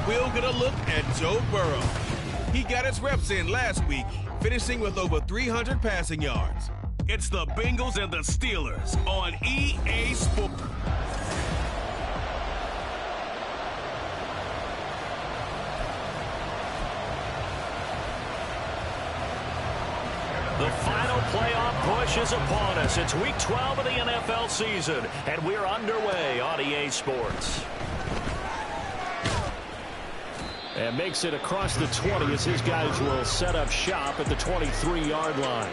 will get a look at Joe Burrow. He got his reps in last week, finishing with over 300 passing yards. It's the Bengals and the Steelers on EA Sports. The final playoff push is upon us. It's Week 12 of the NFL season, and we're underway on EA Sports. And makes it across the 20 as his guys will set up shop at the 23-yard line.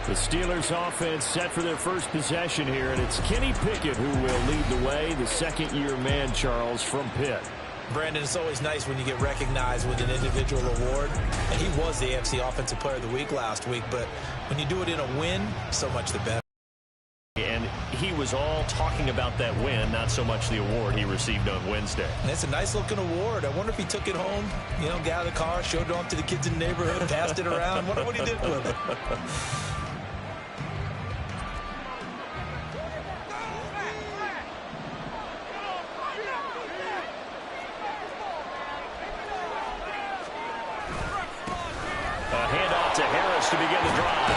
The Steelers offense set for their first possession here, and it's Kenny Pickett who will lead the way, the second-year man, Charles, from Pitt. Brandon, it's always nice when you get recognized with an individual award. And he was the AFC Offensive Player of the Week last week, but when you do it in a win, so much the better. And he was all talking about that win, not so much the award he received on Wednesday. And it's a nice-looking award. I wonder if he took it home, got out of the car, showed it off to the kids in the neighborhood, passed it around. I wonder what he did with it. To Harris to begin the drive.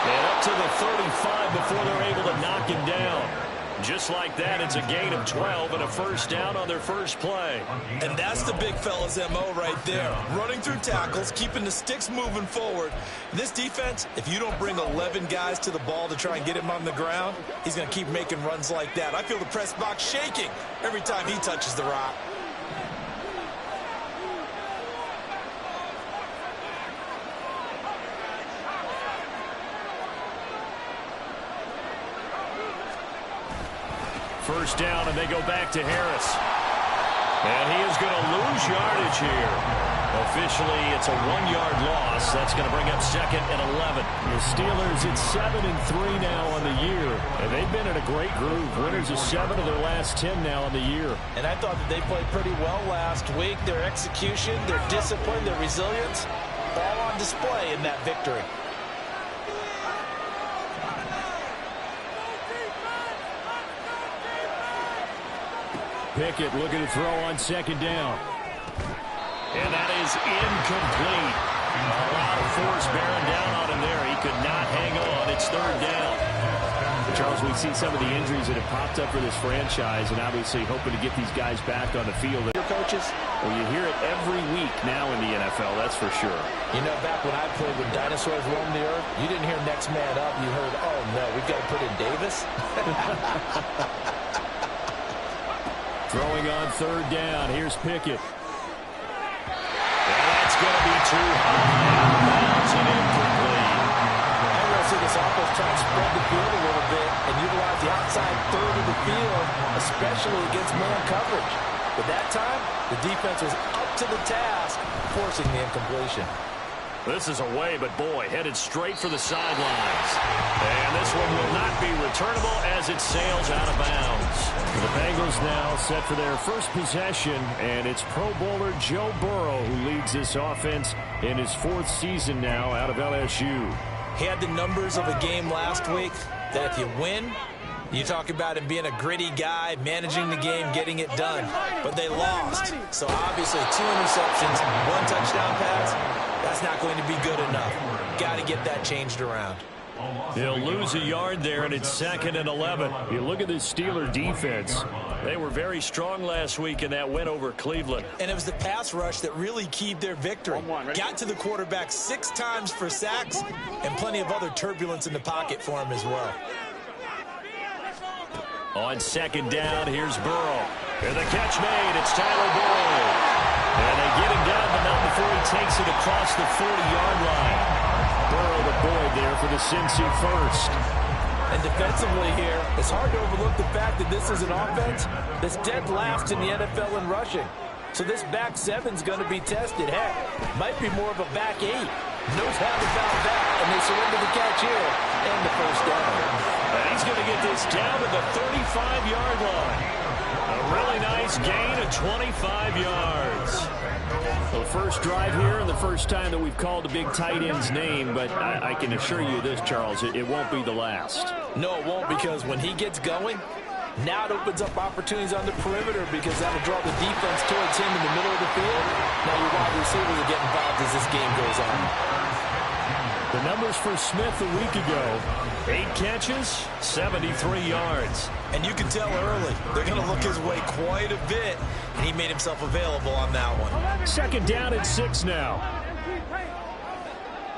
And up to the 35 before they're able to knock him down. Just like that, it's a gain of 12 and a first down on their first play. And that's the big fella's MO right there. Running through tackles, keeping the sticks moving forward. This defense, if you don't bring 11 guys to the ball to try and get him on the ground, he's going to keep making runs like that. I feel the press box shaking every time he touches the rock. First down, and they go back to Harris. And he is going to lose yardage here. Officially, it's a 1-yard loss. That's going to bring up second and 11. The Steelers, it's 7-3 now on the year. And they've been in a great groove. Winners of 7 of their last 10 now on the year. And I thought that they played pretty well last week. Their execution, their discipline, their resilience, all on display in that victory. Pickett looking to throw on second down. And that is incomplete. A lot of force bearing down on him there. He could not hang on. It's third down. Charles, we've seen some of the injuries that have popped up for this franchise, and obviously hoping to get these guys back on the field. Your coaches? Well, you hear it every week now in the NFL, that's for sure. Back when I played when dinosaurs roamed the earth, you didn't hear next man up. You heard, oh, no, we've got to put in Davis. Throwing on third down. Here's Pickett. And that's going to be too high. Bounce and incomplete. I want to see this offense try to spread the field a little bit and utilize the outside third of the field, especially against man coverage. But that time, the defense was up to the task, forcing the incompletion. This is away, but boy, headed straight for the sidelines. And this one will not be returnable as it sails out of bounds. The Bengals now set for their first possession, and it's Pro Bowler Joe Burrow who leads this offense in his 4th season now out of LSU. He had the numbers of a game last week that if you win, you talk about him being a gritty guy, managing the game, getting it done. But they lost. So obviously 2 interceptions, 1 touchdown pass, that's not going to be good enough. Got to get that changed around. He'll lose a yard there, and it's second and 11. You look at the Steeler defense. They were very strong last week in that win over Cleveland. And it was the pass rush that really keyed their victory. Got to the quarterback 6 times for sacks and plenty of other turbulence in the pocket for him as well. On second down, here's Burrow. And the catch made. It's Tyler Boyd. And they get him down, but not before he takes it across the 40-yard line. Burrow to Boyd there for the Cincy first. And defensively here, it's hard to overlook the fact that this is an offense that's dead last in the NFL in rushing. So this back 7's going to be tested. Heck, might be more of a back 8. Knows how to bounce back, and they surrender the catch here and the first down. And he's going to get this down to the 35-yard line. A really nice gain of 25 yards. The first drive here and the first time that we've called a big tight end's name, but I can assure you this, Charles, it won't be the last. No, it won't, because when he gets going, Now it opens up opportunities on the perimeter because that'll draw the defense towards him in the middle of the field. Now your wide receivers will get involved as this game goes on. The numbers for Smith a week ago: 8 catches, 73 yards. And you can tell early they're going to look his way quite a bit, and he made himself available on that one. 2nd down and 6 now.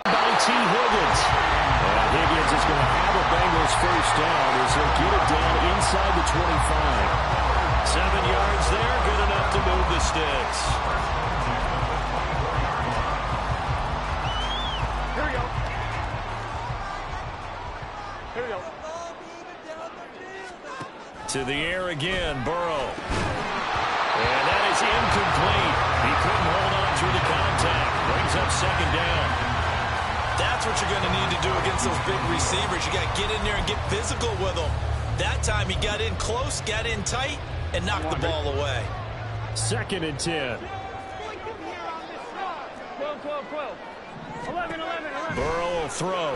By T. Higgins. And Higgins is going to have a Bengals first down as he'll get it down inside the 25. 7 yards there, good enough to move the sticks. Here we go. Here we go. To the air again, Burrow. And that is incomplete. He couldn't hold on through the contact. Brings up 2nd down. That's what you're going to need to do against those big receivers. You got to get in there and get physical with them. That time he got in close, got in tight, and knocked the ball away. 2nd and 10. 12. 11. Burrow will throw.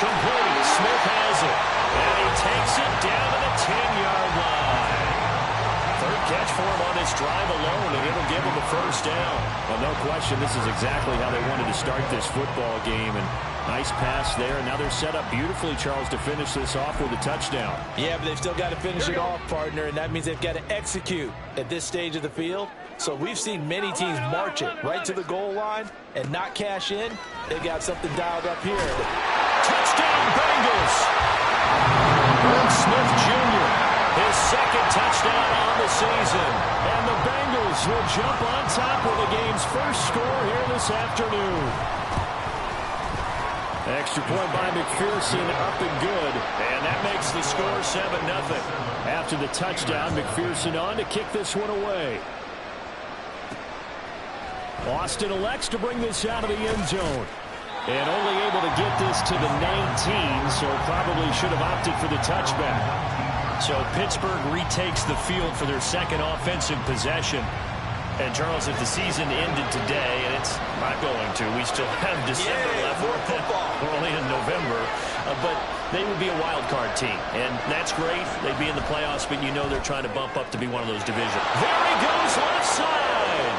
Complete. Smith has it. And he takes it down to the 10-yard line. 3rd catch for him on this drive alone, and it'll give him a first down. Well, no question, this is exactly how they wanted to start this football game. And nice pass there. And now they're set up beautifully, Charles, to finish this off with a touchdown. Yeah, but they've still got to finish it off, partner, and that means they've got to execute at this stage of the field. So we've seen many teams march it right to the goal line and not cash in. They got something dialed up here. Touchdown, Bengals! Irv Smith Jr., his 2nd touchdown on the season. And the Bengals will jump on top of the game's first score here this afternoon. Extra point by McPherson, up and good. And that makes the score 7-0. After the touchdown, McPherson on to kick this one away. Austin elects to bring this out of the end zone. And only able to get this to the 19, so probably should have opted for the touchback. So Pittsburgh retakes the field for their 2nd offensive possession. And, Charles, if the season ended today, and it's not going to, we still have December left. We're only in November. But they would be a wild card team. And that's great. They'd be in the playoffs, but you know they're trying to bump up to be one of those divisions. There he goes, left side.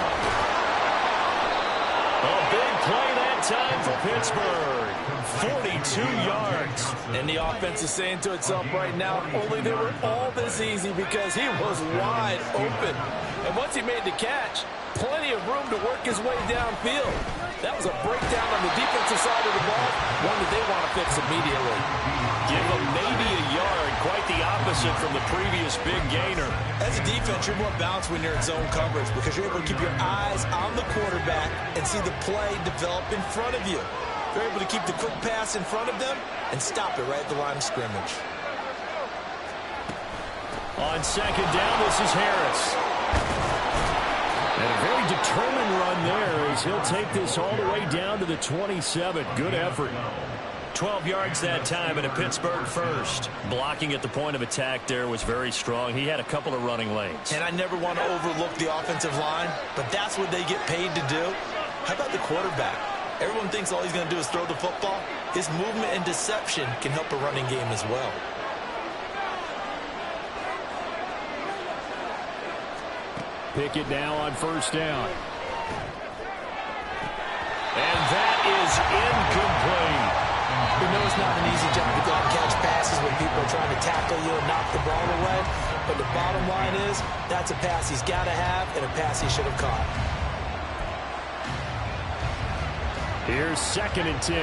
A big play that time for Pittsburgh. 42 yards. And the offense is saying to itself right now, only they were all this easy because he was wide open. And once he made the catch, plenty of room to work his way downfield. That was a breakdown on the defensive side of the ball, one that they want to fix immediately. Give them maybe a yard, quite the opposite from the previous big gainer. As a defense, you're more balanced when you're in zone coverage because you're able to keep your eyes on the quarterback and see the play develop in front of you. You're able to keep the quick pass in front of them and stop it right at the line of scrimmage. On 2nd down, this is Harris. And a very determined run there as he'll take this all the way down to the 27. Good effort. 12 yards that time and a Pittsburgh first. Blocking at the point of attack there was very strong. He had a couple of running lanes. And I never want to overlook the offensive line, but that's what they get paid to do. How about the quarterback? Everyone thinks all he's going to do is throw the football. His movement and deception can help a running game as well. Pickett now on 1st down. And that is incomplete. We know it's not an easy job to go out and catch passes when people are trying to tackle you and knock the ball away. But the bottom line is, that's a pass he's got to have and a pass he should have caught. Here's 2nd and 10.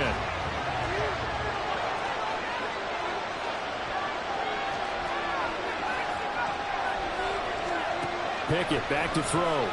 Pickett back to throw. Under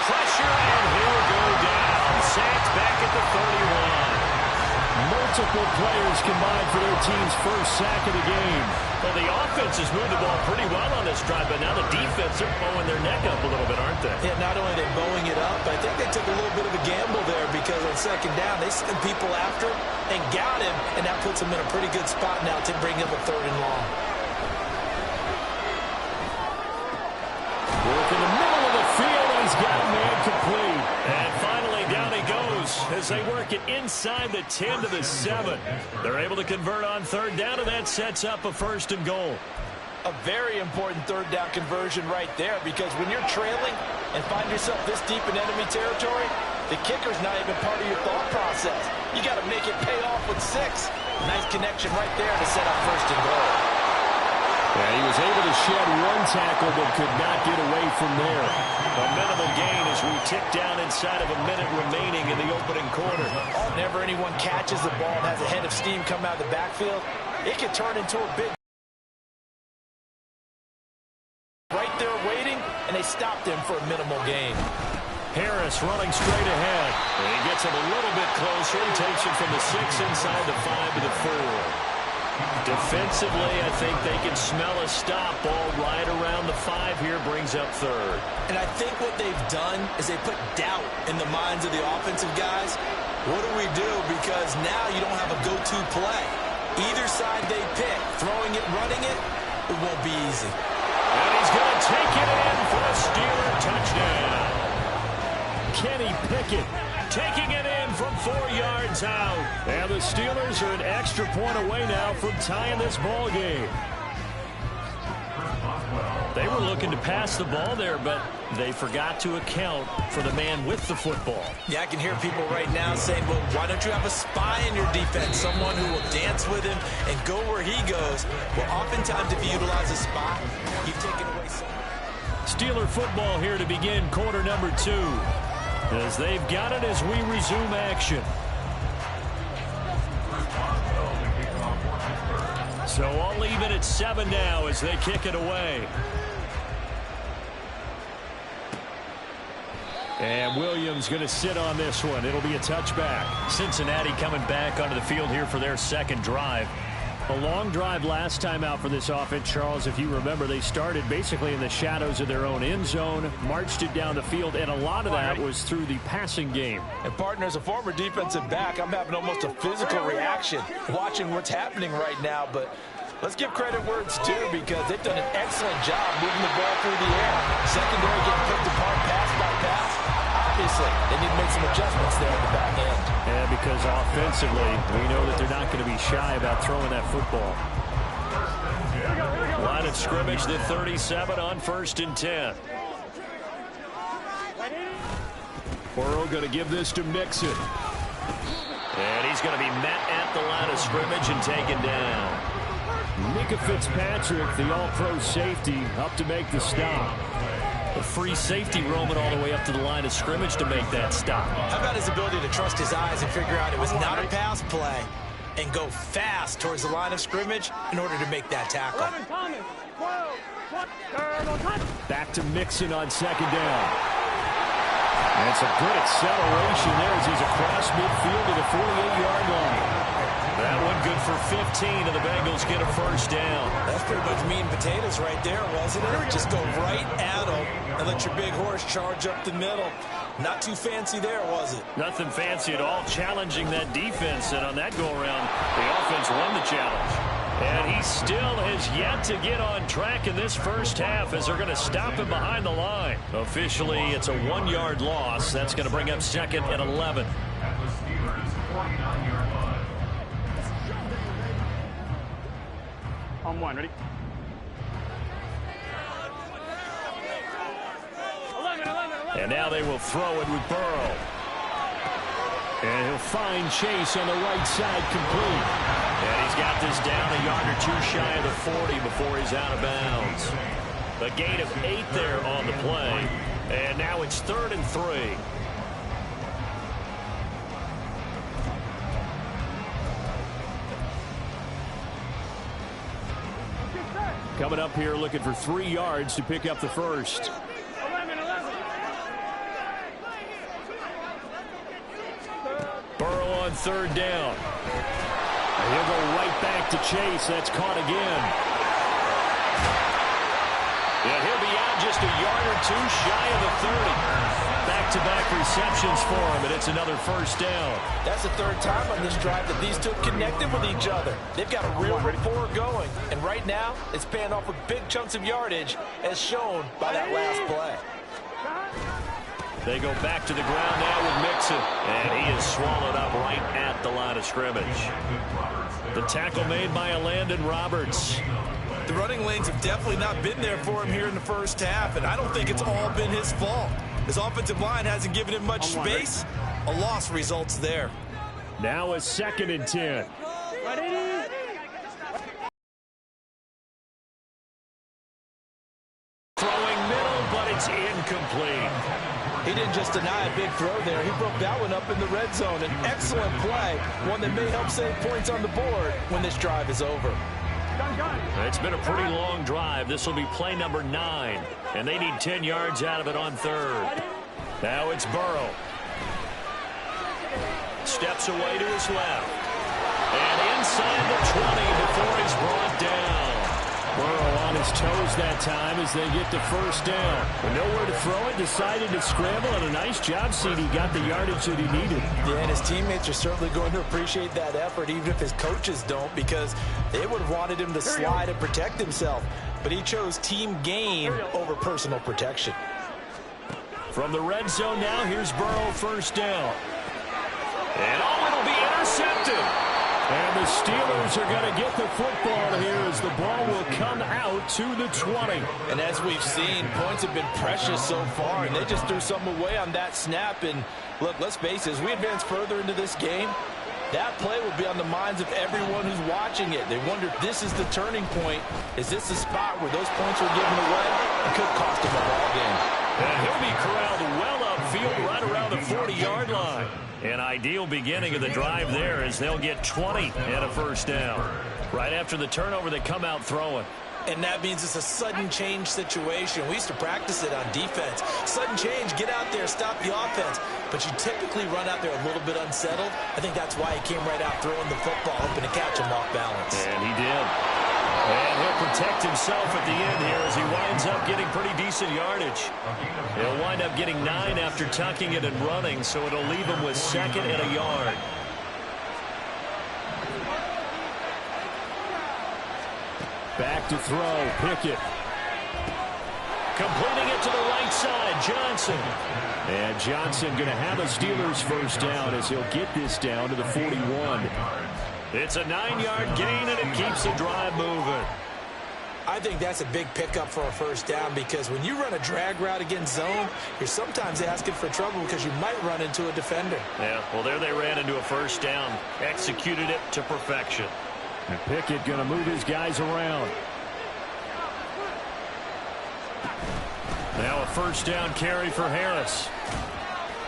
pressure, and he'll go down. Sacked back at the 31. Multiple players combined for their team's first sack of the game. Well, the offense has moved the ball pretty well on this drive, but now the defense are bowing their neck up a little bit, aren't they? Yeah, not only are they bowing it up, but I think they took a little bit of a gamble there because on 2nd down, they sent people after and got him, and that puts him in a pretty good spot now to bring up a 3rd and long. Work in the middle of the field, he's got a man complete. And finally, down he goes as as they work it inside the 10 to the 7. They're able to convert on third down, and that sets up a 1st and goal. A very important third down conversion right there, because when you're trailing and find yourself this deep in enemy territory, the kicker's not even part of your thought process. You got to make it pay off with 6. Nice connection right there to set up 1st and goal. Yeah, he was able to shed 1 tackle but could not get away from there. A minimal gain as we tick down inside of a minute remaining in the opening quarter. Whenever anyone catches the ball and has a head of steam come out of the backfield, it can turn into a big right there waiting, and they stopped him for a minimal gain. Harris running straight ahead. And he gets him a little bit closer and takes him from the 6 inside the 5 to the 4. Defensively, I think they can smell a stop. Ball right around the 5 here, brings up 3rd. And I think what they've done is they put doubt in the minds of the offensive guys. What do we do? Because now you don't have a go-to play. Either side they pick, throwing it, running it, it won't be easy. And he's going to take it in for a Steeler touchdown. Kenny Pickett taking it in from 4 yards out. And the Steelers are an extra point away now from tying this ball game. They were looking to pass the ball there, but they forgot to account for the man with the football. Yeah, I can hear people right now saying, well, why don't you have a spy in your defense, someone who will dance with him and go where he goes? Well, oftentimes if you utilize a spy, you've taken away someone. Steeler football here to begin quarter number 2. As they've got it as we resume action. So I'll leave it at 7 now as they kick it away. And Williams going to sit on this one. It'll be a touchback. Cincinnati coming back onto the field here for their 2nd drive. A long drive last time out for this offense, Charles. If you remember, they started basically in the shadows of their own end zone, marched it down the field, and a lot of that was through the passing game. And, partner, as a former defensive back, I'm having almost a physical reaction watching what's happening right now. But let's give credit where it's due, because they've done an excellent job moving the ball through the air. Secondary getting picked apart pass by pass. Obviously, they need to make some adjustments there at the back end. Yeah, because offensively, we know that they're not going to be shy about throwing that football. Line of scrimmage, the 37 on 1st and 10. Burrow going to give this to Mixon. And he's going to be met at the line of scrimmage and taken down. Micah Fitzpatrick, the all-pro safety, up to make the stop. A free safety roaming all the way up to the line of scrimmage to make that stop. How about his ability to trust his eyes and figure out it was not a pass play and go fast towards the line of scrimmage in order to make that tackle. Back to Mixon on 2nd down. And some good acceleration there as he's across midfield to the 48-yard line. That one good for 15, and the Bengals get a 1st down. That's pretty much meat and potatoes right there, wasn't it? Just go right at them and let your big horse charge up the middle. Not too fancy there, was it? Nothing fancy at all, challenging that defense, and on that go-around, the offense won the challenge. And he still has yet to get on track in this first half as they're going to stop him behind the line. Officially, it's a 1-yard loss. That's going to bring up 2nd and 11. On 1, ready? 11. And now they will throw it with Burrow. And he'll find Chase on the right side complete. And he's got this down a yard or 2 shy of the 40 before he's out of bounds. A gain of 8 there on the play. And now it's 3rd and 3. Coming up here looking for 3 yards to pick up the first. 11. Burrow on 3rd down. And he'll go right back to Chase. That's caught again. Yeah, he'll be out just a yard or 2 shy of the 30. Back-to-back receptions for him, and it's another 1st down. That's the 3rd time on this drive that these two have connected with each other. They've got a real rapport going, and right now it's paying off with big chunks of yardage as shown by that last play. They go back to the ground now with Mixon. And he is swallowed up right at the line of scrimmage. The tackle made by Landon Roberts. The running lanes have definitely not been there for him here in the first half, and I don't think it's all been his fault. His offensive line hasn't given him much space. A loss results there. Now a 2nd and 10. Throwing middle, but it's incomplete. He didn't just deny a big throw there. He broke that one up in the red zone. An excellent play, one that may help save points on the board when this drive is over. It's been a pretty long drive. This will be play number 9, and they need 10 yards out of it on 3rd. Now it's Burrow. Steps away to his left. And inside the 20 before he's brought down. Burrow on his toes that time as they get the first down. With nowhere to throw it, decided to scramble, and a nice job, CD. Got the yardage that he needed. Yeah, and his teammates are certainly going to appreciate that effort, even if his coaches don't, because they would have wanted him to slide and protect himself. But he chose team game over personal protection. From the red zone now, here's Burrow, first down. And it'll be intercepted. And the Steelers are going to get the football here as the ball will come out to the 20. And as we've seen, points have been precious so far, and they just threw something away on that snap. And look, let's face it, as we advance further into this game, that play will be on the minds of everyone who's watching it. They wonder if this is the turning point. Is this the spot where those points were given away? It could cost them a ball game. And he'll be corralled well upfield right around the 40-yard line. An ideal beginning of the drive there as they'll get 20 and a first down. Right after the turnover, they come out throwing. And that means it's a sudden change situation. We used to practice it on defense. Sudden change, get out there, stop the offense. But you typically run out there a little bit unsettled. I think that's why he came right out throwing the football, hoping to catch him off balance. And he did. And he'll protect himself at the end here as he winds up getting pretty decent yardage. He'll wind up getting 9 after tucking it and running, so it'll leave him with 2nd and a yard. Back to throw, Pickett. Completing it to the right side, Johnson. And Johnson going to have a Steelers first down as he'll get this down to the 41. It's a 9-yard gain, and it keeps the drive moving. I think that's a big pickup for a first down because when you run a drag route against zone, you're sometimes asking for trouble because you might run into a defender. Yeah, well, there they ran into a first down. Executed it to perfection. And Pickett going to move his guys around. Now a first down carry for Harris.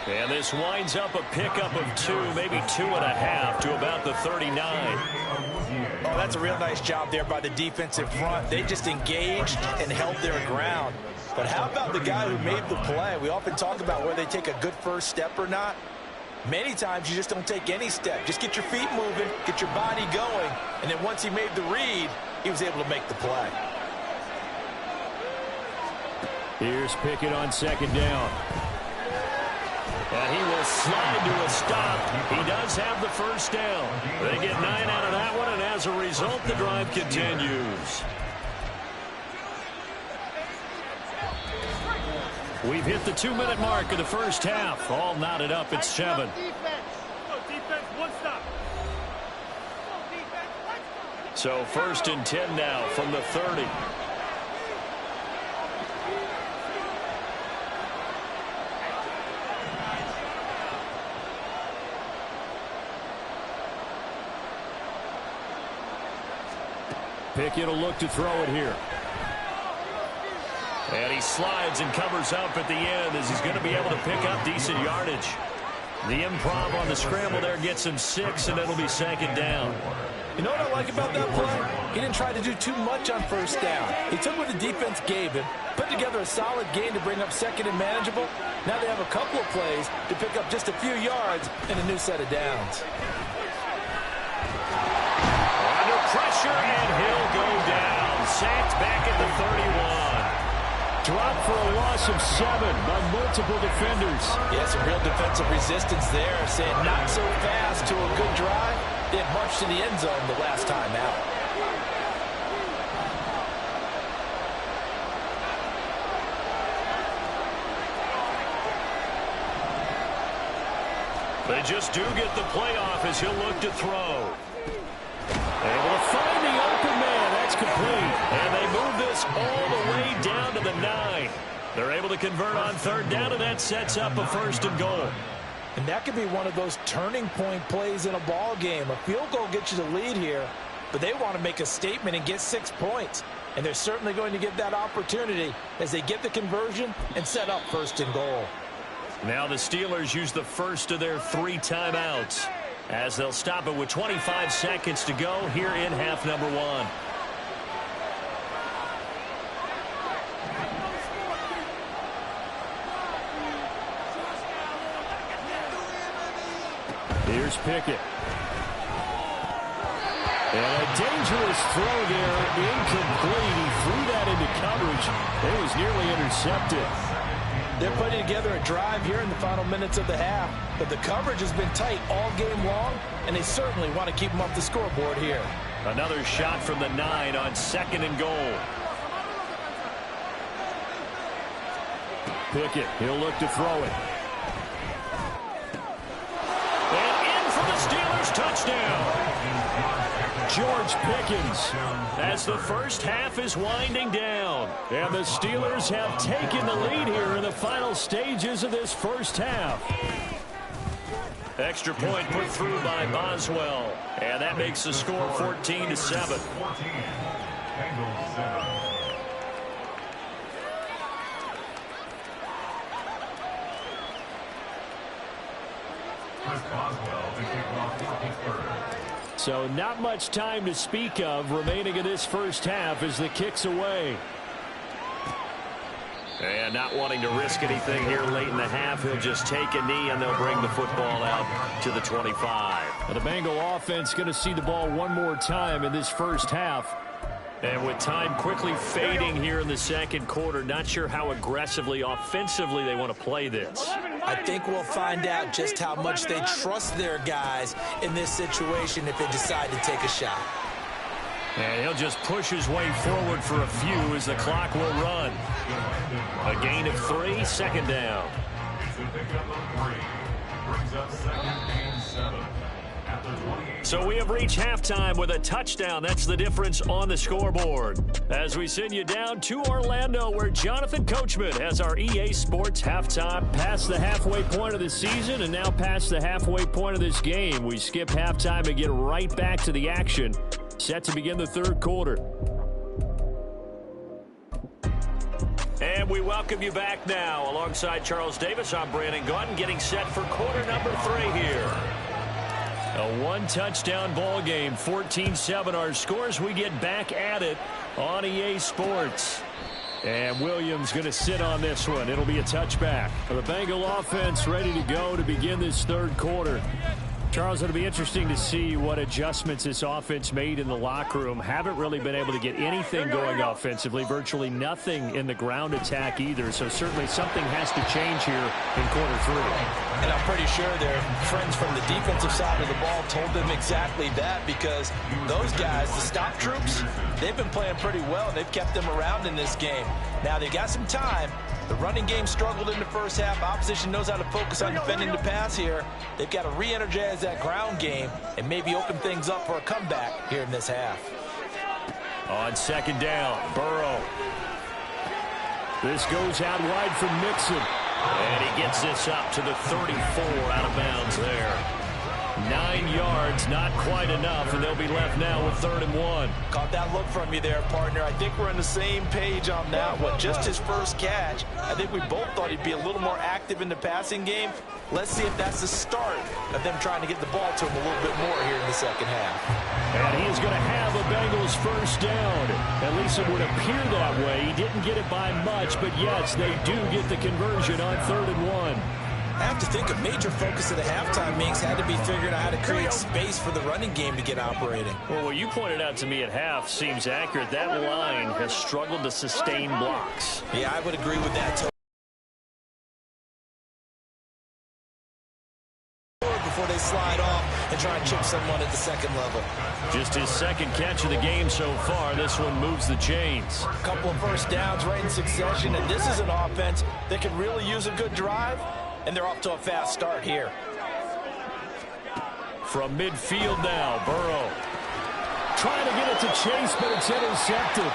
And this winds up a pickup of 2, maybe 2.5 to about the 39. Oh, that's a real nice job there by the defensive front. They just engaged and held their ground. But how about the guy who made the play? We often talk about whether they take a good first step or not. Many times you just don't take any step. Just get your feet moving, get your body going, and then once he made the read, he was able to make the play. Here's Pickett on 2nd down. And he will slide to a stop. He does have the first down. They get 9 out of that one, and as a result, the drive continues. We've hit the 2-minute mark of the first half. All knotted up at 7. So 1st and 10 now from the 30. Pickett will look to throw it here. And he slides and covers up at the end as he's going to be able to pick up decent yardage. The improv on the scramble there gets him 6, and it'll be 2nd down. You know what I like about that play? He didn't try to do too much on first down. He took what the defense gave him, put together a solid gain to bring up 2nd and manageable. Now they have a couple of plays to pick up just a few yards and a new set of downs. Under pressure, and he'll go down. Sacked back at the 31. Dropped for a loss of 7 by multiple defenders. Yeah, some real defensive resistance there, saying not so fast to a good drive. They had marched to the end zone the last time out. They just do get the playoff as he'll look to throw. Able to find the open man. That's complete. And they move this all the way down to the 9. They're able to convert on third down, and that sets up a first and goal. And that could be one of those turning point plays in a ball game. A field goal gets you the lead here, but they want to make a statement and get 6 points. And they're certainly going to get that opportunity as they get the conversion and set up first and goal. Now the Steelers use the first of their 3 timeouts as they'll stop it with 25 seconds to go here in half number 1. Here's Pickett. And a dangerous throw there, incomplete. He threw that into coverage. It was nearly intercepted. They're putting together a drive here in the final minutes of the half, but the coverage has been tight all game long, and they certainly want to keep them off the scoreboard here. Another shot from the 9 on second and goal. Pickett, he'll look to throw it. Steelers touchdown. George Pickens as the first half is winding down. And the Steelers have taken the lead here in the final stages of this first half. Extra point put through by Boswell. And that makes the score 14-7. So not much time to speak of remaining in this first half as the kick's away. And not wanting to risk anything here late in the half, he'll just take a knee and they'll bring the football out to the 25. The Bengal offense going to see the ball one more time in this first half. And with time quickly fading here in the second quarter, not sure how aggressively, offensively they want to play this. I think we'll find out just how much they trust their guys in this situation if they decide to take a shot. And he'll just push his way forward for a few as the clock will run. A gain of 3, second down. So we have reached halftime with a touchdown. That's the difference on the scoreboard. As we send you down to Orlando, where Jonathan Coachman has our EA Sports halftime. Past the halfway point of the season and now past the halfway point of this game. We skip halftime and get right back to the action. Set to begin the third quarter. And we welcome you back now. Alongside Charles Davis, I'm Brandon Gaudin, getting set for quarter number 3 here. A one-touchdown ball game, 14-7 our scores. We get back at it on EA Sports. And Williams going to sit on this one. It'll be a touchback. The Bengal offense ready to go to begin this third quarter. Charles, it'll be interesting to see what adjustments this offense made in the locker room. Haven't really been able to get anything going offensively. Virtually nothing in the ground attack either. So certainly something has to change here in quarter 3. And I'm pretty sure their friends from the defensive side of the ball told them exactly that, because those guys, the stop troops, they've been playing pretty well. They've kept them around in this game. Now they've got some time. The running game struggled in the first half. Opposition knows how to focus on defending the pass here. They've got to re-energize that ground game and maybe open things up for a comeback here in this half. On second down, Burrow. This goes out wide from Mixon. And he gets this up to the 34, out of bounds there. 9 yards, not quite enough, and they'll be left now with 3rd and 1. Caught that look from you there, partner. I think we're on the same page on that one. Just his first catch. I think we both thought he'd be a little more active in the passing game. Let's see if that's the start of them trying to get the ball to him a little bit more here in the second half. And he is going to have a Bengals first down. At least it would appear that way. He didn't get it by much, but yes, they do get the conversion on 3rd and 1. I have to think a major focus of the halftime meetings had to be figuring out how to create space for the running game to get operating. Well, what you pointed out to me at half seems accurate. That line has struggled to sustain blocks. Yeah, I would agree with that. Before they slide off and try and chip someone at the second level. Just his second catch of the game so far. This one moves the chains. A couple of first downs right in succession, and this is an offense that can really use a good drive. And they're off to a fast start here. From midfield now, Burrow. Trying to get it to Chase, but it's intercepted.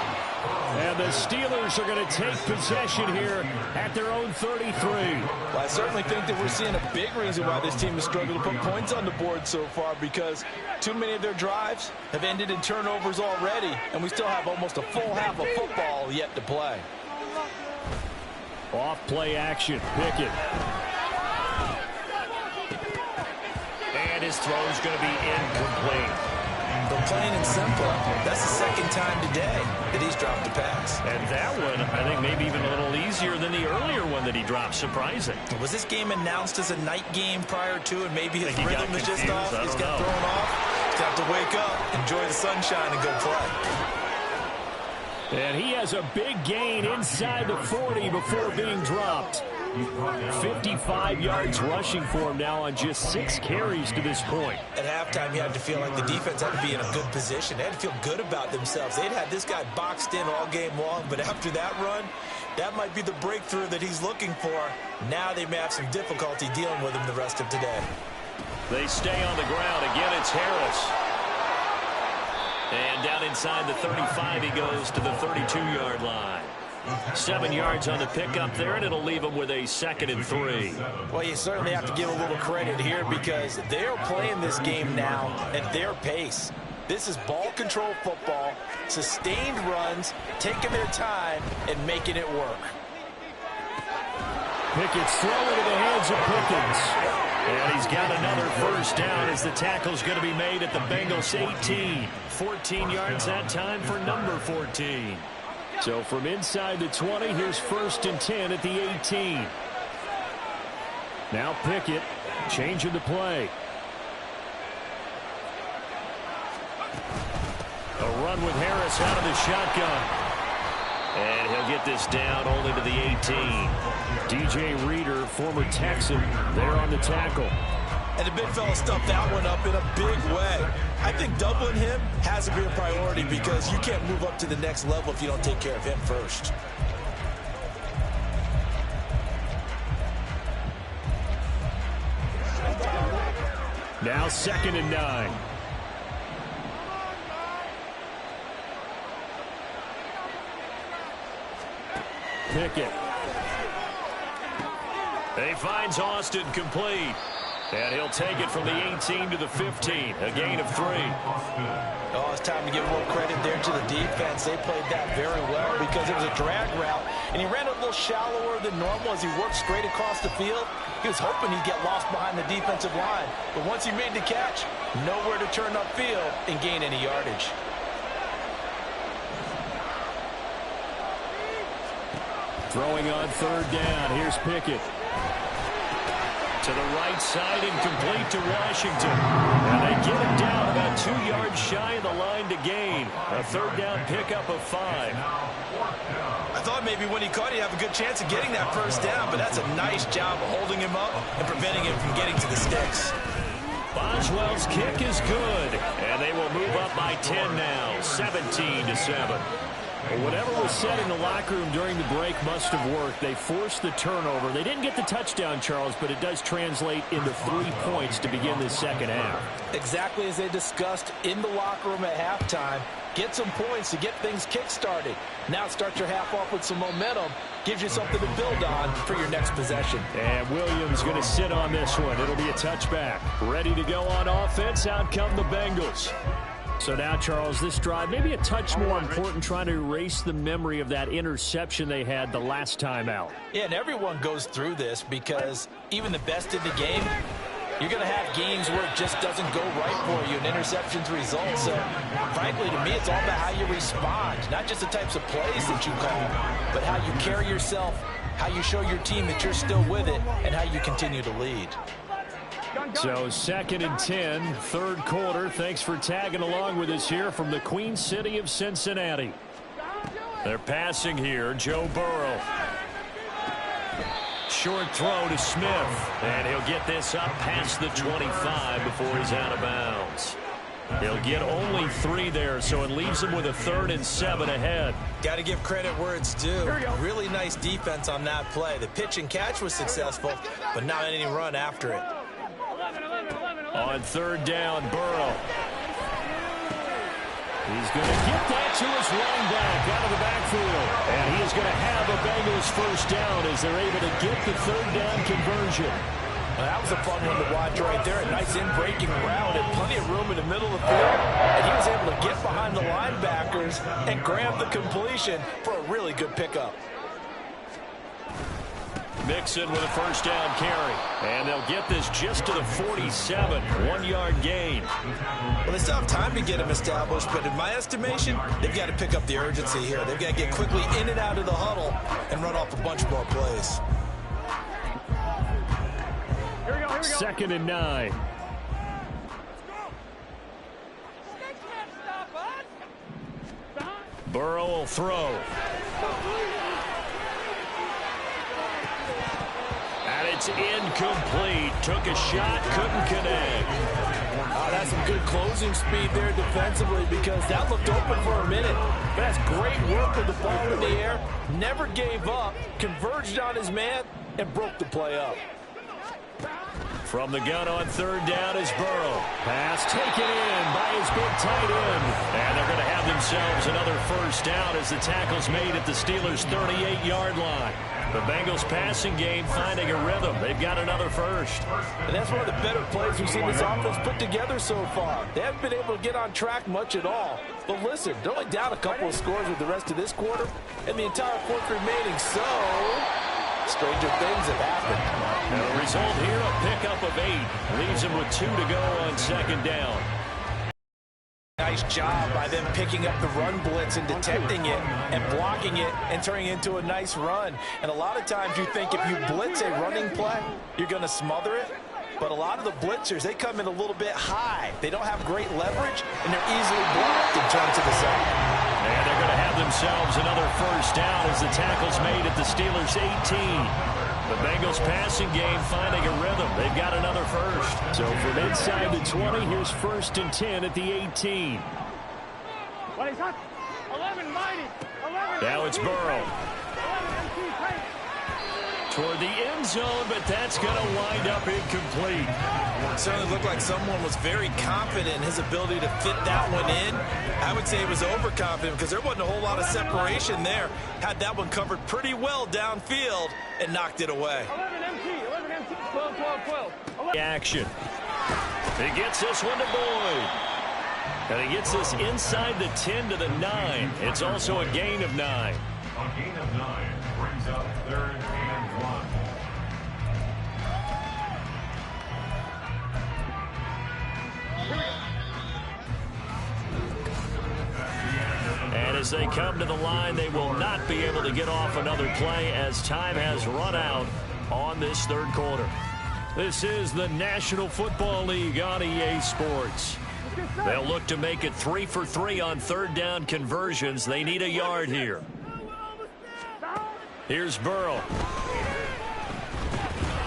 And the Steelers are going to take possession here at their own 33. Well, I certainly think that we're seeing a big reason why this team has struggled to put points on the board so far, because too many of their drives have ended in turnovers already, and we still have almost a full half of football yet to play. Off play action, Pickett. And his throw's going to be incomplete. But plain and simple, that's the second time today that he's dropped a pass. And that one, I think, maybe even a little easier than the earlier one that he dropped. Surprising. Was this game announced as a night game prior to, and maybe his rhythm is just off? He's got thrown off. He's got to wake up, enjoy the sunshine, and go play. And he has a big gain inside the 40 before being dropped. 55 yards rushing for him now on just 6 carries to this point. At halftime, you had to feel like the defense had to be in a good position. They had to feel good about themselves. They'd had this guy boxed in all game long, but after that run, that might be the breakthrough that he's looking for. Now they may have some difficulty dealing with him the rest of today. They stay on the ground. Again, it's Harris. And down inside the 35, he goes to the 32-yard line. 7 yards on the pickup there, and it'll leave him with a 2nd and 3. Well, you certainly have to give a little credit here because they're playing this game now at their pace. This is ball control football, sustained runs, taking their time, and making it work. Pickett's throwing into the hands of Pickens. And he's got another first down as the tackle's going to be made at the Bengals 18. 14 yards that time for number 14. So from inside the 20, here's 1st and 10 at the 18. Now Pickett changing the play. A run with Harris out of the shotgun. And he'll get this down only to the 18. DJ Reader, former Texan, there on the tackle. And the big fella stuffed that one up in a big way. I think doubling him has to be a priority because you can't move up to the next level if you don't take care of him first. Now 2nd and 9. Pickett. He finds Austin complete. And he'll take it from the 18 to the 15. A gain of 3. Oh, it's time to give more credit there to the defense. They played that very well because it was a drag route. And he ran a little shallower than normal as he worked straight across the field. He was hoping he'd get lost behind the defensive line. But once he made the catch, nowhere to turn upfield and gain any yardage. Throwing on 3rd down. Here's Pickett. To the right side, incomplete to Washington. And they get him down about 2 yards shy of the line to gain. A 3rd down pickup of 5. I thought maybe when he caught, he'd have a good chance of getting that first down, but that's a nice job of holding him up and preventing him from getting to the sticks. Boswell's kick is good, and they will move up by 10 now, 17-7. Well, whatever was said in the locker room during the break must have worked. They forced the turnover. They didn't get the touchdown, Charles, but it does translate into 3 points to begin the second half. Exactly as they discussed in the locker room at halftime. Get some points to get things kick-started. Now start your half off with some momentum. Gives you something to build on for your next possession. And Williams going to sit on this one. It'll be a touchback. Ready to go on offense. Out come the Bengals. So now, Charles, this drive maybe a touch more important, trying to erase the memory of that interception they had the last time out. Yeah, and everyone goes through this because even the best in the game, you're going to have games where it just doesn't go right for you, and interceptions result. So, frankly, to me, it's all about how you respond, not just the types of plays that you call, but how you carry yourself, how you show your team that you're still with it, and how you continue to lead. So 2nd and 10, 3rd quarter. Thanks for tagging along with us here from the Queen City of Cincinnati. They're passing here. Joe Burrow. Short throw to Smith. And he'll get this up past the 25 before he's out of bounds. He'll get only 3 there, so it leaves him with a 3rd and 7 ahead. Got to give credit where it's due. Really nice defense on that play. The pitch and catch was successful, but not any run after it. 11, 11, 11, On third down, Burrow. He's going to get that to his running back out of the backfield. And he is going to have a Bengals first down as they're able to get the third down conversion. Well, that was a fun one to watch right there. A nice in-breaking route and plenty of room in the middle of the field. And he was able to get behind the linebackers and grab the completion for a really good pickup. Mixon with a first down carry. And they'll get this just to the 47. 1-yard gain. Well, they still have time to get him established, but in my estimation, they've got to pick up the urgency here. They've got to get quickly in and out of the huddle and run off a bunch more plays. Here we go. 2nd and 9. Burrow will throw. And it's incomplete. Took a shot, couldn't connect. That's some good closing speed there defensively because that looked open for a minute. But that's great work with the ball in the air. Never gave up, converged on his man, and broke the play up. From the gun on third down is Burrow. Pass taken in by his big tight end. And they're going to have themselves another first down as the tackle's made at the Steelers' 38-yard line. The Bengals passing game finding a rhythm. They've got another first. And that's one of the better plays we've seen this offense put together so far. They haven't been able to get on track much at all. But listen, they're only down a couple of scores with the rest of this quarter and the entire fourth remaining. So stranger things have happened. And the result here, a pickup of 8. Leaves him with 2 to go on second down. Nice job by them picking up the run blitz and detecting it and blocking it and turning it into a nice run. And a lot of times you think if you blitz a running play, you're going to smother it. But a lot of the blitzers, they come in a little bit high. They don't have great leverage, and they're easily blocked and turned to the side. And they're going to have themselves another first down as the tackle's made at the Steelers' 18. The Bengals passing game finding a rhythm. They've got another first. So from inside the 20, here's 1st and 10 at the 18. 11 mighty. 11. Now it's Burrow. 11 Toward the end zone, but that's going to wind up incomplete. It certainly looked like someone was very confident in his ability to fit that one in. I would say he was overconfident because there wasn't a whole lot of separation there. Had that one covered pretty well downfield and knocked it away. 11 MT, 12. Action. He gets this one to Boyd. And he gets this inside the 10 to the 9. It's also a gain of 9. A gain of 9 brings up 3rd and 1. And as they come to the line, they will not be able to get off another play as time has run out on this third quarter. This is the National Football League on EA Sports. They'll look to make it 3 for 3 on third down conversions. They need a yard here. Here's Burrow.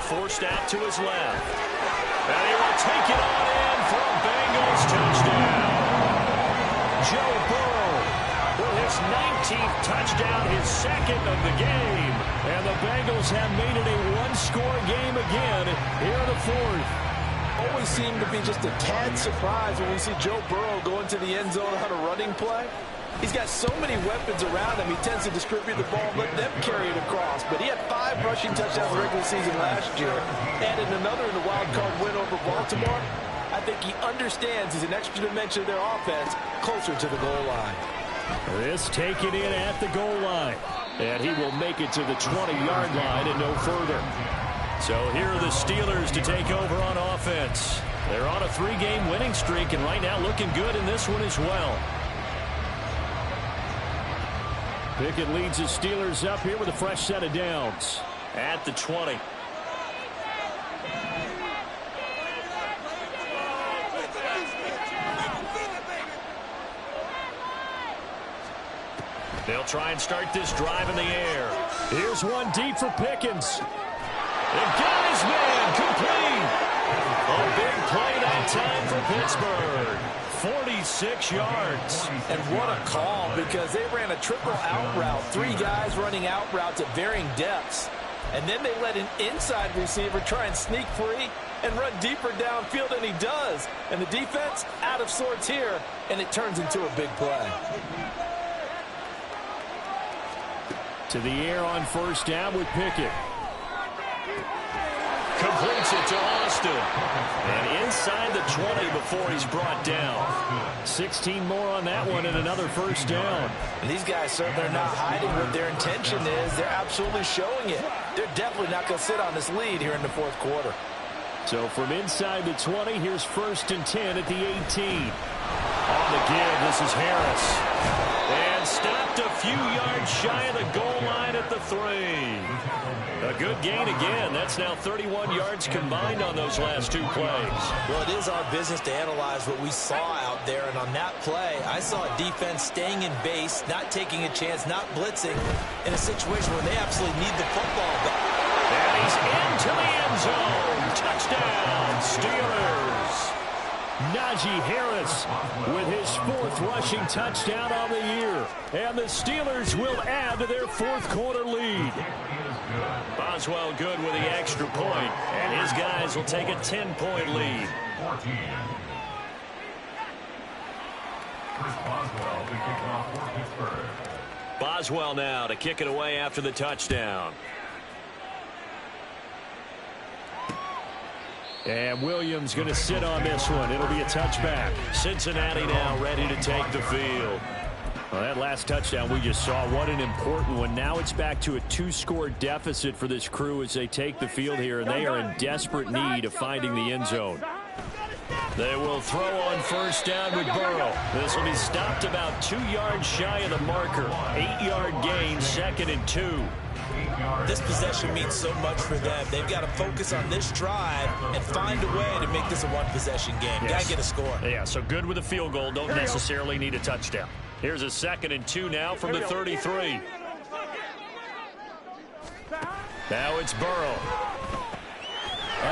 Forced out to his left. And he will take it on in for a Bengals touchdown. Joe Burrow with his 19th touchdown, his 2nd of the game. And the Bengals have made it a one-score game again here in the 4th. Always seem to be just a tad surprised when we see Joe Burrow go into the end zone on a running play. He's got so many weapons around him. He tends to distribute the ball, let them carry it across. But he had 5 rushing touchdowns in the regular season last year. Added another in the wild card win over Baltimore. I think he understands he's an extra dimension of their offense closer to the goal line. This taken in at the goal line. And he will make it to the 20-yard line and no further. So here are the Steelers to take over on offense. They're on a 3-game winning streak and right now looking good in this one as well. Pickett leads the Steelers up here with a fresh set of downs at the 20. They'll try and start this drive in the air. Here's one deep for Pickens. And got his man complete. A big play that time for Pittsburgh. 46 yards. And what a call, because they ran a triple out route. 3 guys running out routes at varying depths. And then they let an inside receiver try and sneak free and run deeper downfield than he does. And the defense out of sorts here, and it turns into a big play. To the air on first down with Pickett. Completes it to Austin. And inside the 20 before he's brought down. 16 more on that one and another first down. And these guys certainly are not hiding what their intention is. They're absolutely showing it. They're definitely not going to sit on this lead here in the fourth quarter. So from inside the 20, here's 1st and 10 at the 18. On the give, this is Harris. And stopped a few yards shy of the goal line at the 3. A good gain again. That's now 31 yards combined on those last 2 plays. Well, it is our business to analyze what we saw out there. And on that play, I saw a defense staying in base, not taking a chance, not blitzing in a situation where they absolutely need the football back. And he's into the end zone. Touchdown, Steelers. Najee Harris with his 4th rushing touchdown on the year. And the Steelers will add to their 4th quarter lead. Boswell good with the extra point, and his guys will take a 10-point lead. 14. Chris Boswell to kick off for Pittsburgh. Boswell now to kick it away after the touchdown. And Williams going to sit on this one. It'll be a touchback. Cincinnati now ready to take the field. Well, that last touchdown we just saw, what an important one. Now it's back to a 2-score deficit for this crew as they take the field here, and they are in desperate need of finding the end zone. They will throw on first down with Burrow. This will be stopped about 2 yards shy of the marker. 8-yard gain, 2nd and 2. This possession means so much for them. They've got to focus on this drive and find a way to make this a one-possession game. Yes. Got to get a score. Yeah, so good with a field goal. Don't necessarily need a touchdown. Here's a 2nd and 2 now from the 33. Now it's Burrow.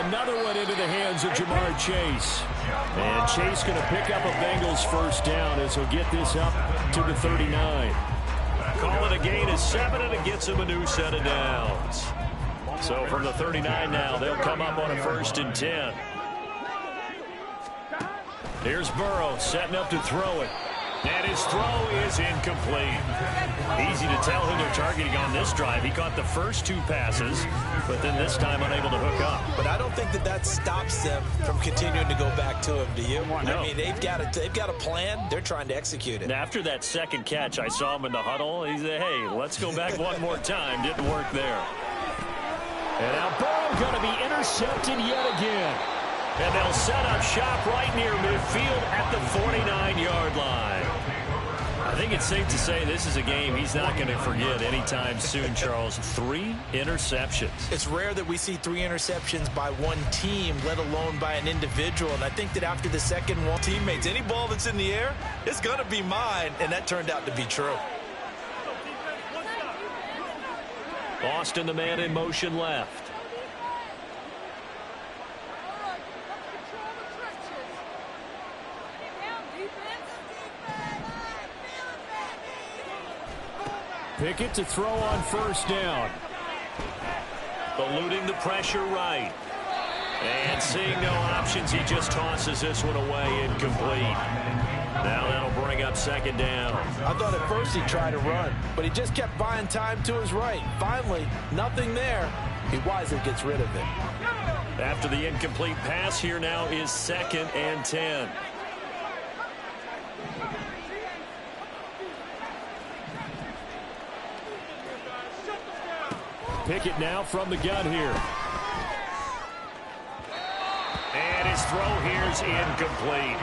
Another one into the hands of Jamar Chase. And Chase going to pick up a Bengals first down as he'll get this up to the 39. Call it a gain of 7, and it gets him a new set of downs. So from the 39 now, they'll come up on a 1st and 10. Here's Burrow setting up to throw it. And his throw is incomplete. Easy to tell who they're targeting on this drive. He caught the first 2 passes, but then this time unable to hook up. But I don't think that stops them from continuing to go back to him, do you? No. I mean, they've got a plan. They're trying to execute it. And after that 2nd catch, I saw him in the huddle. He said, hey, let's go back one more time. Didn't work there. And now Burrow going to be intercepted yet again. And they'll set up shop right near midfield at the 49-yard line. I think it's safe to say this is a game he's not going to forget anytime soon, Charles. 3 interceptions. It's rare that we see 3 interceptions by one team, let alone by an individual. And I think that after the second one, teammates, any ball that's in the air, it's going to be mine. And that turned out to be true. Austin, the man in motion left. Pickett to throw on first down. Eluding the pressure right. And seeing no options, he just tosses this one away incomplete. Now that'll bring up 2nd down. I thought at first he tried to run, but he just kept buying time to his right. Finally, nothing there. He wisely gets rid of it. After the incomplete pass, here now is 2nd and 10. Pickett now from the gun here. And his throw here is incomplete.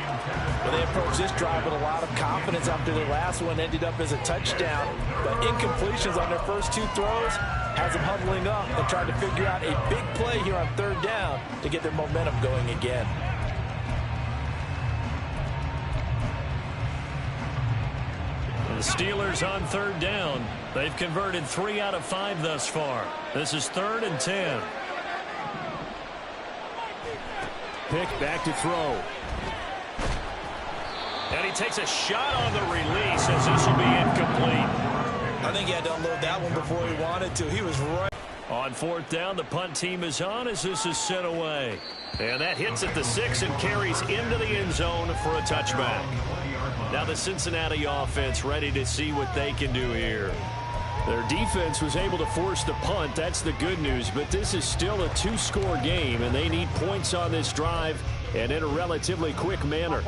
Well, they approached this drive with a lot of confidence after their last one ended up as a touchdown. But incompletions on their first 2 throws has them huddling up and trying to figure out a big play here on 3rd down to get their momentum going again. The Steelers on 3rd down. They've converted 3 out of 5 thus far. This is 3rd and 10. Pick back to throw. And he takes a shot on the release as this will be incomplete. I think he had to unload that one before he wanted to. He was right. On fourth down, the punt team is on as this is sent away. And that hits at the 6 and carries into the end zone for a touchback. Now the Cincinnati offense ready to see what they can do here. Their defense was able to force the punt. That's the good news. But this is still a 2-score game, and they need points on this drive and in a relatively quick manner.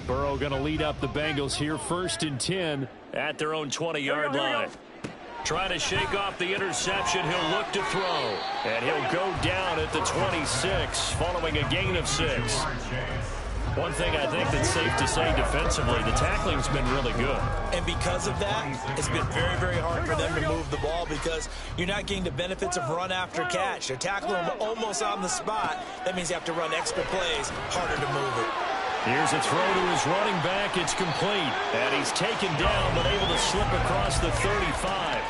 Burrow going to lead up the Bengals here, 1st and 10 at their own 20-yard line. Trying to shake off the interception. He'll look to throw. And he'll go down at the 26 following a gain of 6. One thing I think that's safe to say defensively, the tackling's been really good. And because of that, it's been very, very hard for them to move the ball because you're not getting the benefits of run after catch. They're tackling them almost on the spot. That means you have to run extra plays, harder to move it. Here's a throw to his running back. It's complete. And he's taken down but able to slip across the 35.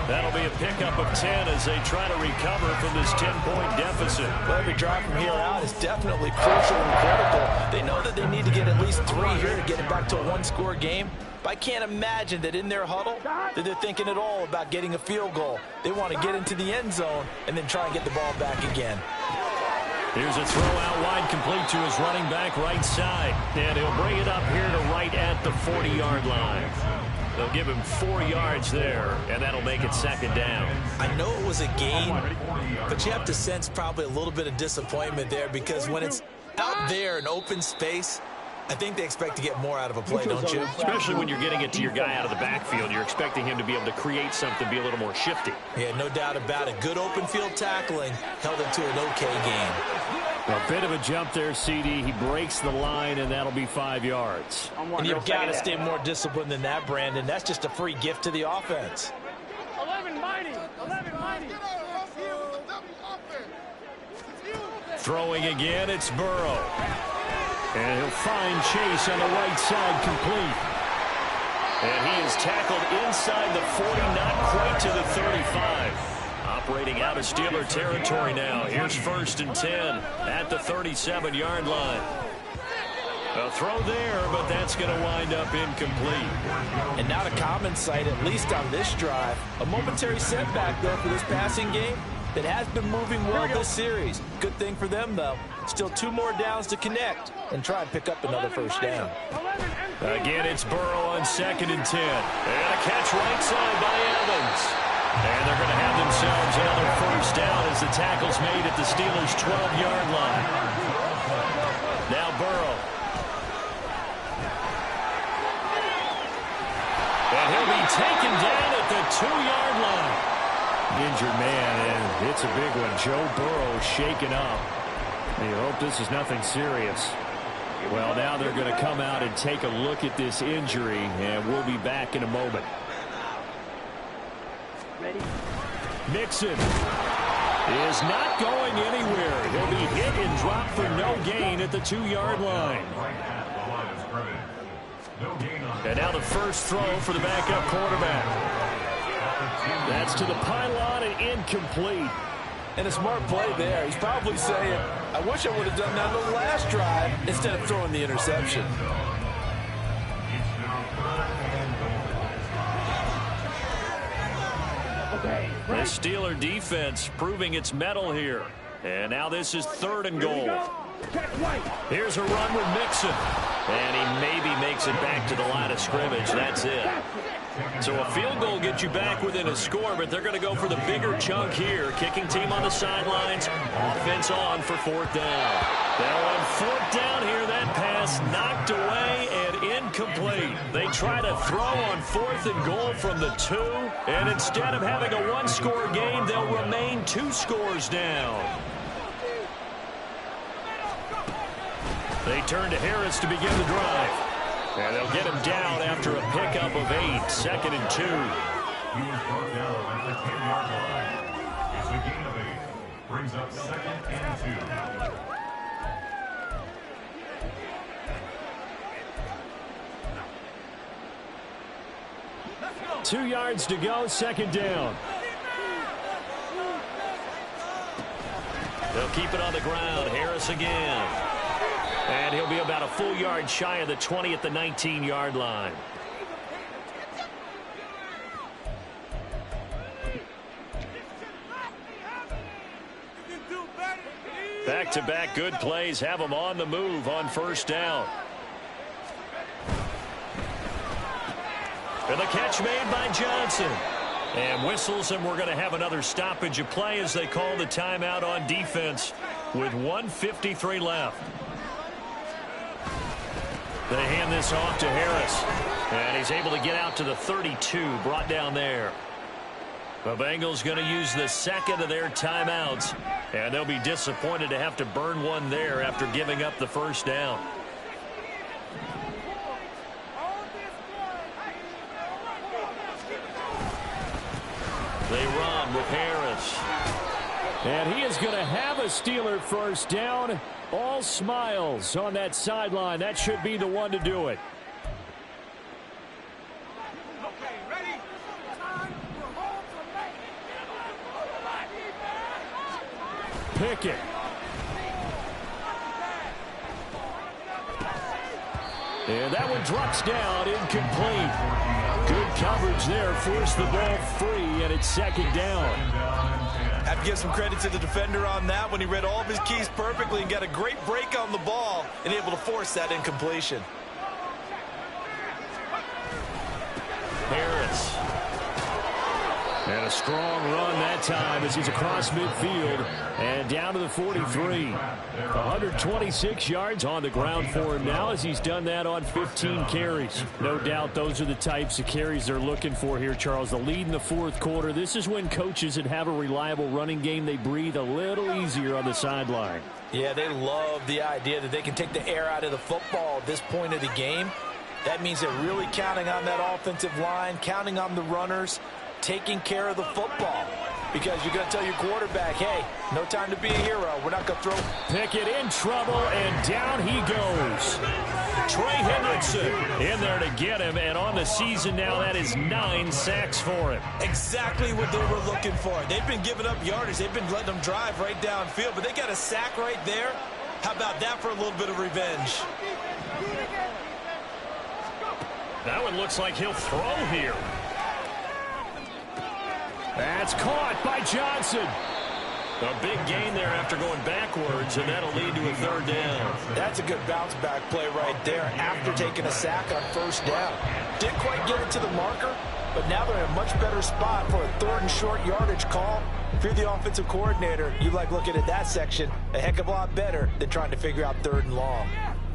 That'll be a pickup of 10 as they try to recover from this 10-point deficit. Well, every drive from here out is definitely crucial and critical. They know that they need to get at least 3 here to get it back to a 1-score game. But I can't imagine that in their huddle that they're thinking at all about getting a field goal. They want to get into the end zone and then try and get the ball back again. Here's a throw out wide complete to his running back right side. And he'll bring it up here to right at the 40-yard line. They'll give him 4 yards there, and that'll make it 2nd down. I know it was a gain, but you have to sense probably a little bit of disappointment there because when it's out there in open space, I think they expect to get more out of a play, don't you? Especially when you're getting it to your guy out of the backfield. You're expecting him to be able to create something, be a little more shifty. Yeah, no doubt about it. Good open field tackling held it to an okay game. A bit of a jump there, CD. He breaks the line, and that'll be 5 yards. And you've got to stay more disciplined than that, Brandon. That's just a free gift to the offense. 11 mighty. 11 mighty. Throwing again, it's Burrow. And he'll find Chase on the right side complete. And he is tackled inside the 40, not quite to the 35. Operating out of Steeler territory now. Here's 1st and 10 at the 37-yard line. A throw there, but that's going to wind up incomplete. And not a common sight, at least on this drive. A momentary setback, though, for this passing game that has been moving well this series. Good thing for them, though. Still 2 more downs to connect and try and pick up another 1st down. Again, it's Burrow on 2nd and 10. And a catch right side by Evans. And they're going to have themselves another 1st down as the tackle's made at the Steelers' 12-yard line. Now Burrow. And he'll be taken down at the 2-yard line. Injured man, and it's a big one. Joe Burrow shaken up. You hope this is nothing serious. Well, now they're going to come out and take a look at this injury, and we'll be back in a moment. Mixon is not going anywhere. He'll be hit and dropped for no gain at the 2-yard line. And now the first throw for the backup quarterback. That's to the pylon and incomplete. And a smart play there. He's probably saying, I wish I would have done that on the last drive instead of throwing the interception. The Steeler defense proving its mettle here. And now this is 3rd and goal. Here's a run with Mixon. And he maybe makes it back to the line of scrimmage. That's it. So a field goal gets you back within a score, but they're going to go for the bigger chunk here. Kicking team on the sidelines. Offense on for 4th down. Now on 4th down here, that pass knocked away and incomplete. They try to throw on 4th and goal from the 2. And instead of having a 1-score game, they'll remain 2 scores down. They turn to Harris to begin the drive. And they'll get him down after a pickup of 8. 2nd and 2. He was brought down at the 10-yard line. It's a gain of 8. Brings up 2nd and 2. 2 yards to go, 2nd down. They'll keep it on the ground. Harris again. And he'll be about a full yard shy of the 20 at the 19-yard line. Back-to-back good plays have them on the move on first down. And the catch made by Johnson. And whistles, and we're going to have another stoppage of play as they call the timeout on defense with 1:53 left. They hand this off to Harris. And he's able to get out to the 32, brought down there. The Bengals going to use the second of their timeouts. And they'll be disappointed to have to burn one there after giving up the first down. They run with Harris. And he is going to have a Steeler first down. All smiles on that sideline. That should be the one to do it. Pickett. And that one drops down, incomplete. Good coverage there, forced the ball free, and it's second down. Have to give some credit to the defender on that when he read all of his keys perfectly and got a great break on the ball and able to force that incompletion. Harris. And a strong run that time as he's across midfield and down to the 43. 126 yards on the ground for him now as he's done that on 15 carries. No doubt those are the types of carries they're looking for here, Charles. The lead in the fourth quarter. This is when coaches that have a reliable running game, they breathe a little easier on the sideline. Yeah, they love the idea that they can take the air out of the football at this point of the game. That means they're really counting on that offensive line, counting on the runners, taking care of the football, because you're going to tell your quarterback, hey, no time to be a hero. We're not going to throw. Pickett in trouble, and down he goes. Trey Hendrickson in there to get him, and on the season now, that is 9 sacks for him. Exactly what they were looking for. They've been giving up yardage. They've been letting them drive right downfield, but they got a sack right there. How about that for a little bit of revenge? That one looks like he'll throw here. That's caught by Johnson. A big gain there after going backwards, and that'll lead to a third down. That's a good bounce-back play right there after taking a sack on first down. Didn't quite get it to the marker, but now they're in a much better spot for a third and short yardage call. If you're the offensive coordinator, you like looking at that section a heck of a lot better than trying to figure out third and long.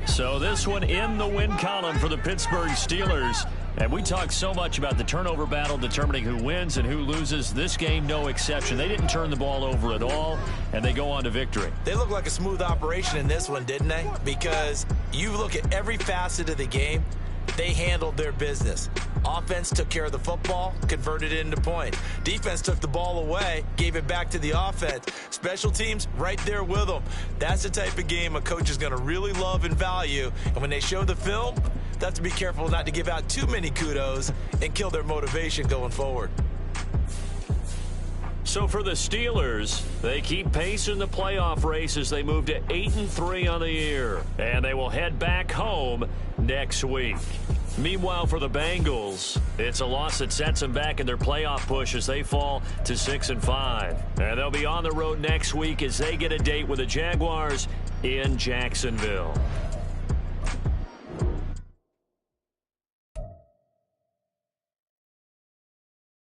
So this one in the win column for the Pittsburgh Steelers. And we talk so much about the turnover battle determining who wins and who loses. This game, no exception. They didn't turn the ball over at all, and they go on to victory. They look like a smooth operation in this one, didn't they? Because you look at every facet of the game, they handled their business. Offense took care of the football, converted it into points. Defense took the ball away, gave it back to the offense. Special teams right there with them. That's the type of game a coach is going to really love and value. And when they show the film, they have to be careful not to give out too many kudos and kill their motivation going forward. So for the Steelers, they keep pace in the playoff race as they move to 8-3 on the year. And they will head back home next week. Meanwhile, for the Bengals, it's a loss that sets them back in their playoff push as they fall to 6-5. And they'll be on the road next week as they get a date with the Jaguars in Jacksonville.